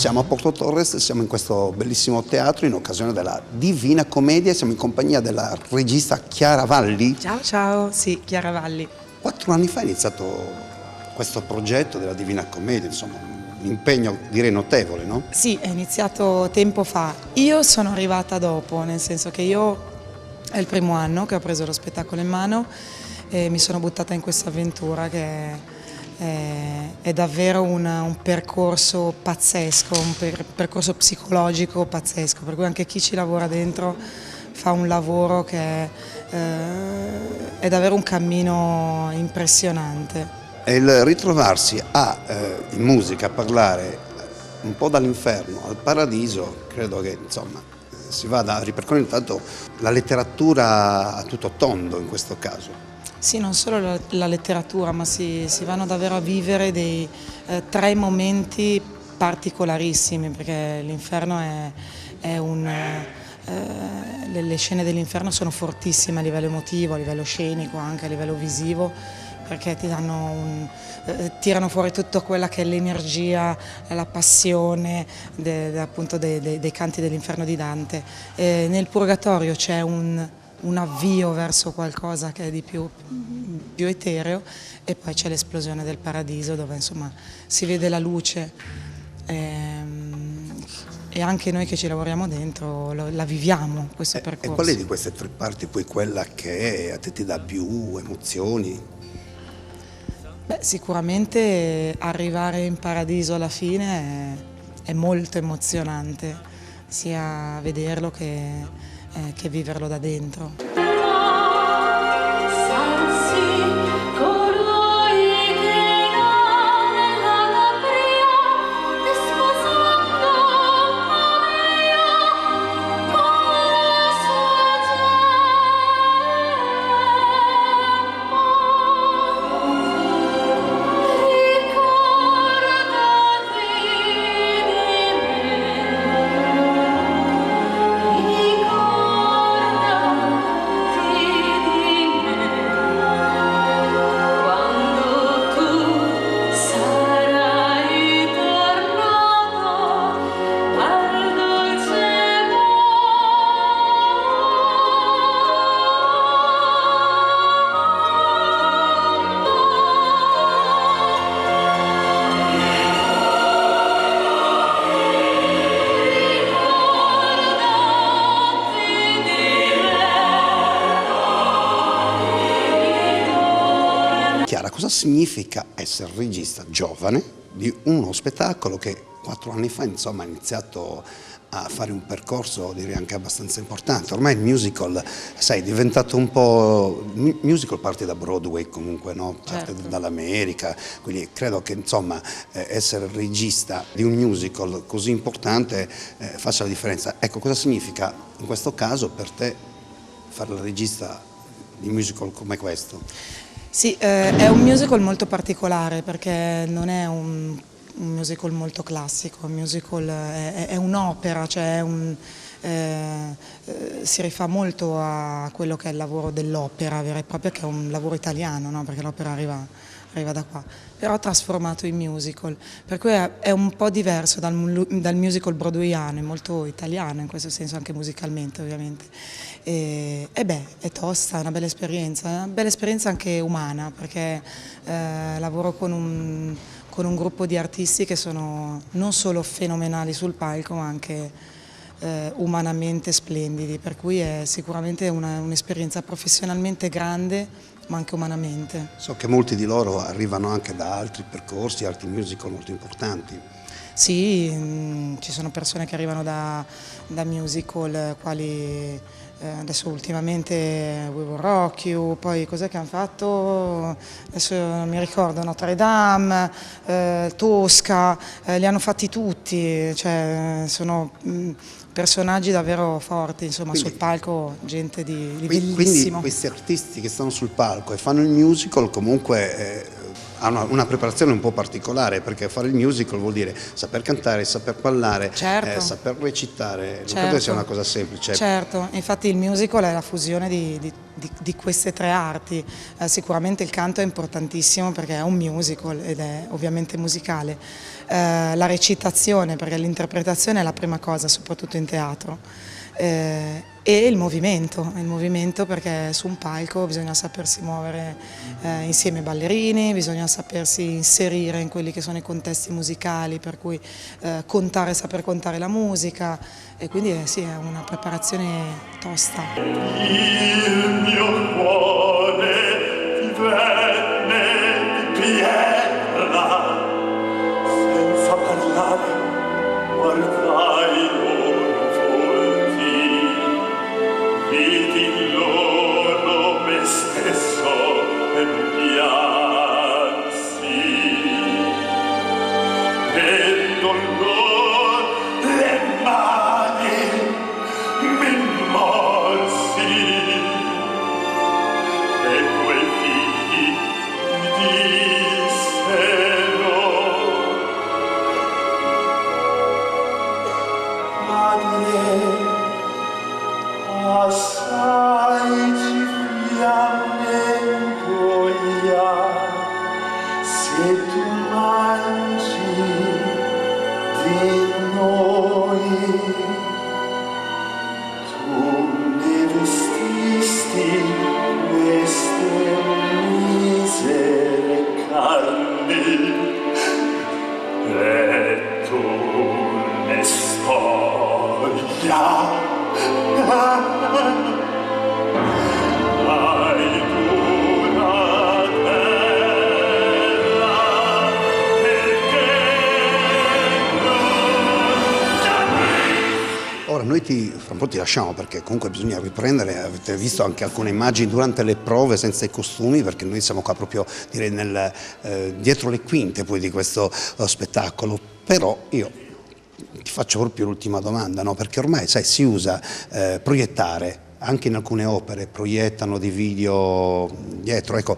Siamo a Porto Torres, siamo in questo bellissimo teatro in occasione della Divina Commedia, siamo in compagnia della regista Chiara Valli. Ciao, ciao, sì, Chiara Valli. 4 anni fa è iniziato questo progetto della Divina Commedia, insomma un impegno direi notevole, no? Sì, è iniziato tempo fa. Io sono arrivata dopo, nel senso che io è il primo anno che ho preso lo spettacolo in mano e mi sono buttata in questa avventura che è davvero un percorso pazzesco, un percorso psicologico pazzesco, per cui anche chi ci lavora dentro fa un lavoro che è davvero un cammino impressionante. E il ritrovarsi in musica a parlare un po' dall'inferno al paradiso, credo che insomma si vada a ripercorrere intanto la letteratura a tutto tondo in questo caso. Sì, non solo la letteratura, ma si vanno davvero a vivere dei 3 momenti particolarissimi, perché l'inferno le scene dell'inferno sono fortissime a livello emotivo, a livello scenico, anche a livello visivo, perché tirano fuori tutto quella che è l'energia, la passione appunto dei canti dell'inferno di Dante. Nel Purgatorio c'è un avvio verso qualcosa che è di più etereo e poi c'è l'esplosione del paradiso dove insomma si vede la luce e anche noi che ci lavoriamo dentro la viviamo questo percorso. E qual è di queste 3 parti poi quella che a te ti dà più emozioni? Beh, sicuramente arrivare in paradiso alla fine è molto emozionante, sia vederlo che viverlo da dentro. Chiara, cosa significa essere regista giovane di uno spettacolo che 4 anni fa insomma ha iniziato a fare un percorso direi anche abbastanza importante? Ormai il musical, sai, è diventato un po'... Il musical parte da Broadway comunque, no? Parte Certo. dall'America, quindi credo che insomma essere regista di un musical così importante faccia la differenza. Ecco, cosa significa in questo caso per te fare la regista di un musical come questo? Sì, è un musical molto particolare perché non è un musical molto classico, un musical è un'opera, cioè si rifà molto a quello che è il lavoro dell'opera vera e propria, che è un lavoro italiano, no? Perché l'opera arriva da qua, però trasformato in musical, per cui è un po' diverso dal musical broadwayano, è molto italiano in questo senso, anche musicalmente ovviamente. E beh, è tosta, è una bella esperienza anche umana, perché lavoro con un gruppo di artisti che sono non solo fenomenali sul palco, ma anche umanamente splendidi, per cui è sicuramente un'esperienza professionalmente grande, ma anche umanamente. So che molti di loro arrivano anche da altri percorsi, altri musical molto importanti. Sì, ci sono persone che arrivano da musical quali adesso ultimamente We Will Rock You, poi cos'è che hanno fatto? Adesso non mi ricordo, Notre Dame, Tosca, li hanno fatti tutti, cioè sono personaggi davvero forti, insomma, sul palco gente di bellissimo. Quindi questi artisti che stanno sul palco e fanno il musical comunque ha una preparazione un po' particolare, perché fare il musical vuol dire saper cantare, saper ballare, Certo. saper recitare, non Certo. credo che sia una cosa semplice. Certo, infatti il musical è la fusione di queste tre arti. Sicuramente il canto è importantissimo perché è un musical ed è ovviamente musicale. La recitazione, perché l'interpretazione è la prima cosa, soprattutto in teatro. E il movimento perché su un palco bisogna sapersi muovere insieme ai ballerini, bisogna sapersi inserire in quelli che sono i contesti musicali, per cui saper contare la musica, e quindi sì, è una preparazione tosta. Il mio cuore divenne pietra, senza parlare guardai loro volti, vidi in loro me stesso e piansi. Per dolor le mani mi morsi e quei figli dissero: Madre, assai ci fiammeggia, se tu mangi di noi. Tu ne vestisti queste misere carni e tu ne spoglia. Hai tu la terra perché Ora noi fra un po' ti lasciamo, perché comunque bisogna riprendere, avete visto anche alcune immagini durante le prove senza i costumi, perché noi siamo qua proprio, direi, dietro le quinte poi di questo spettacolo. Però io ti faccio proprio l'ultima domanda, no? Perché ormai, sai, si usa proiettare. Anche in alcune opere proiettano dei video dietro. Ecco,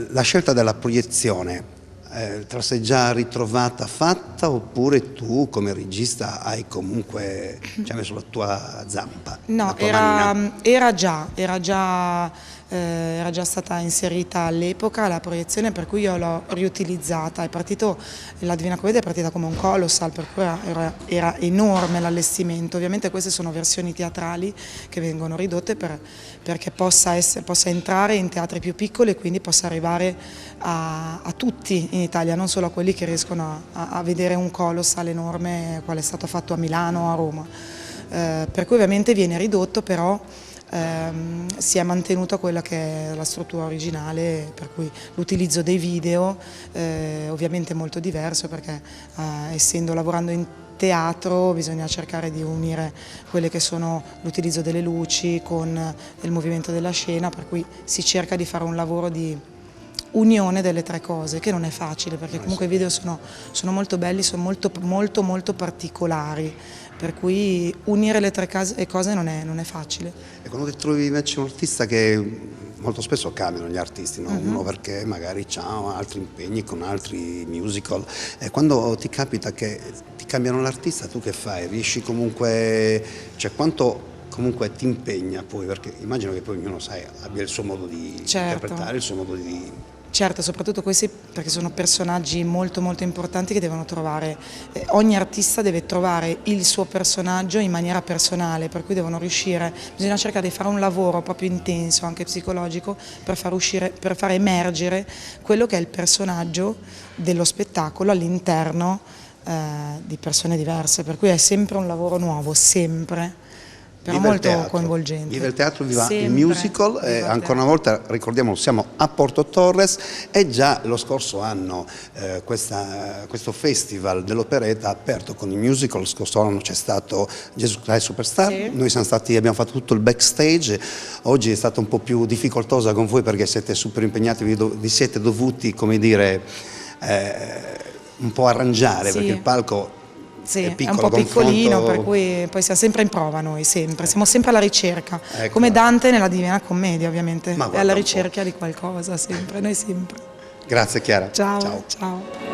la scelta della proiezione te la sei già ritrovata fatta, oppure tu come regista hai comunque, ci hai messo la tua zampa? No, la tua manina? era già stata inserita all'epoca la proiezione, per cui io l'ho riutilizzata. La Divina Commedia è partita come un colossal, per cui era enorme l'allestimento. Ovviamente queste sono versioni teatrali che vengono ridotte perché possa entrare in teatri più piccoli e quindi possa arrivare a tutti in Italia, non solo a quelli che riescono a vedere un colossal enorme quale è stato fatto a Milano o a Roma. Per cui ovviamente viene ridotto, però si è mantenuta quella che è la struttura originale, per cui l'utilizzo dei video ovviamente è molto diverso, perché lavorando in teatro bisogna cercare di unire quelle che sono l'utilizzo delle luci con il movimento della scena, per cui si cerca di fare un lavoro di unione delle tre cose, che non è facile, perché comunque i video sono molto belli, sono molto particolari, per cui unire le tre cose non è facile. E quando ti trovi invece un artista, che molto spesso cambiano gli artisti, no? Uno perché magari ha altri impegni con altri musical, e quando ti capita che ti cambiano l'artista, tu che fai? Riesci comunque, cioè quanto comunque ti impegna poi, perché immagino che poi ognuno, sai, abbia il suo modo di interpretare, il suo modo di... Certo, soprattutto questi, perché sono personaggi molto importanti che devono trovare, ogni artista deve trovare il suo personaggio in maniera personale, per cui devono riuscire, bisogna cercare di fare un lavoro proprio intenso, anche psicologico, per far emergere quello che è il personaggio dello spettacolo all'interno di persone diverse, per cui è sempre un lavoro nuovo, sempre. Però molto coinvolgente. Viva il teatro, viva il musical, ancora una volta ricordiamo, siamo a Porto Torres, e già lo scorso anno questo festival dell'operetta ha aperto con i musical. Lo scorso anno c'è stato Gesù Christ Superstar, sì. Noi abbiamo fatto tutto il backstage, oggi è stata un po' più difficoltosa con voi perché siete super impegnati, vi siete dovuti, come dire, un po' arrangiare, sì. Perché il palco... Sì, è un po' piccolino, per cui poi siamo sempre in prova noi, siamo sempre alla ricerca, come Dante nella Divina Commedia ovviamente, è alla ricerca di qualcosa, sempre, noi sempre. Grazie Chiara. Ciao. Ciao.